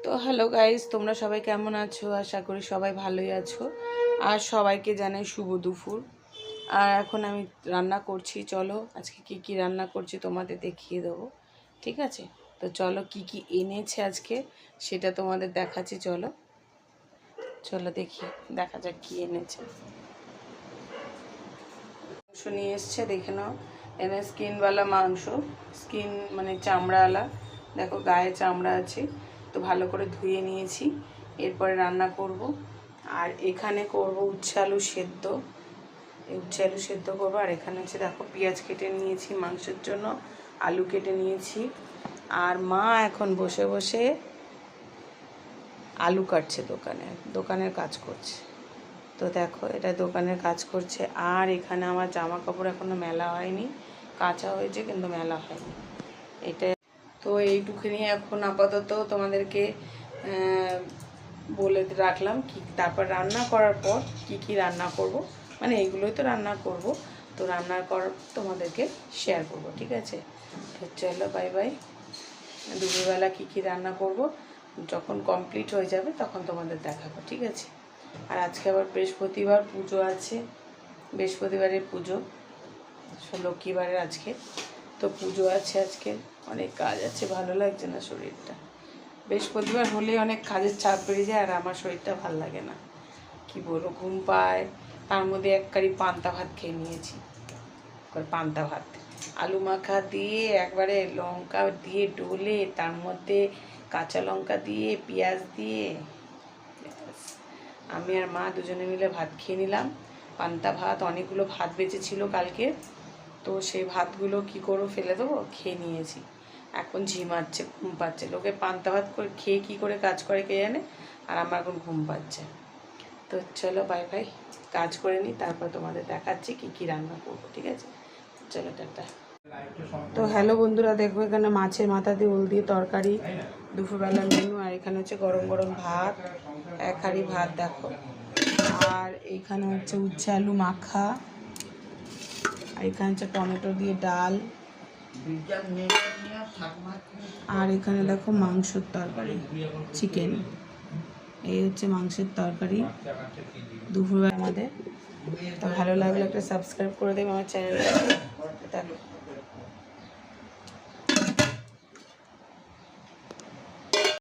তো hello guys, তোমরা সবাই কেমন আছো? আশা করি সবাই ভালোই আছো। আর সবাইকে জানাই শুভ দুপুর। আর এখন আমি রান্না করছি। চলো আজকে কি কি রান্না করছি তোমাদের দেখিয়ে দেবো, ঠিক আছে? তো চলো কি কি এনেছে আজকে সেটা তোমাদের দেখাচ্ছি। চলো চলো দেখি, দেখা যাক কি এনেছে। মাংস নিয়ে এসছে, দেখে নাও। এনে স্কিনওয়ালা মাংস, স্কিন মানে চামড়াওয়ালা। দেখো গায়ে চামড়া আছে, তো ভালো করে ধুয়ে নিয়েছি। এরপরে রান্না করব। আর এখানে করব উচ্ছে আলু সেদ্ধ। উচ্ছে আলু সেদ্ধ করবো। আর এখানে হচ্ছে দেখো পেঁয়াজ কেটে নিয়েছি মাংসের জন্য, আলু কেটে নিয়েছি। আর মা এখন বসে বসে আলু কাটছে, দোকানের কাজ করছে। তো দেখো এটা দোকানের কাজ করছে। আর এখানে আমার জামা কাপড় এখনও মেলা হয়নি, কাঁচা হয়েছে কিন্তু মেলা হয়নি। এটা তো এইটুকুনি এখন আপাতত তোমাদেরকে বলে রাখলাম। কি তারপর রান্না করার পর কি রান্না করব, মানে এইগুলোই তো রান্না করব। তো রান্নার পর তোমাদেরকে শেয়ার করব, ঠিক আছে? তো চলো বাই বাই। দুপুরবেলা কি রান্না করব যখন কমপ্লিট হয়ে যাবে তখন তোমাদের দেখাবো, ঠিক আছে? আর আজকে আবার বৃহস্পতিবার, পুজো আছে। বৃহস্পতিবারের পুজো, লক্ষ্মীবারের আজকে তো পুজো আছে। আজকে অনেক কাজ আছে, ভালো লাগছে না শরীরটা। বৃহস্পতিবার হলে অনেক কাজের চাপ বেড়ে যায়, আর আমার শরীরটা ভালো লাগে না। কি বলবো, ঘুম পায়। তার মধ্যে এক কারি পান্তা ভাত খেয়ে নিয়েছি। পান্তা ভাত আলু মাখা দিয়ে একবারে লঙ্কা দিয়ে ডলে, তার মধ্যে কাঁচা লঙ্কা দিয়ে পেঁয়াজ দিয়ে আমি আর মা দুজনে মিলে ভাত খেয়ে নিলাম। পান্তা ভাত, অনেকগুলো ভাত বেঁচেছিল কালকে, তো সেই ভাতগুলো কি করবো, ফেলে দেবো, খেয়ে নিয়েছি। এখন ঝিমাচ্ছে, ঘুম পাচ্ছে। লোকে পান্তা ভাত করে খেয়ে কী করে কাজ করে কে জানে, আর আমার এখন ঘুম পাচ্ছে। তো চলো বাই বাই, কাজ করে নিই, তারপর তোমাদের দেখাচ্ছি কি রান্না করবো, ঠিক আছে? চলো টাটা। তো হ্যালো বন্ধুরা, দেখো এখানে মাছের মাথা দিয়ে ওল দিয়ে তরকারি, দুপুরবেলার মেনু। আর এখানে হচ্ছে গরম গরম ভাত, এক হাঁড়ি ভাত দেখো। আর এইখানে হচ্ছে উচ্ছে আলু মাখা। আর এখানে হচ্ছে টমেটো দিয়ে ডাল। আর এখানে দেখো মাংসের তরকারি, চিকেন। এই হচ্ছে মাংসের তরকারি দুপুরবেলা আমাদের। তো ভালো লাগলে একটা সাবস্ক্রাইব করে দেবে আমার চ্যানেলটাকে। দেখো।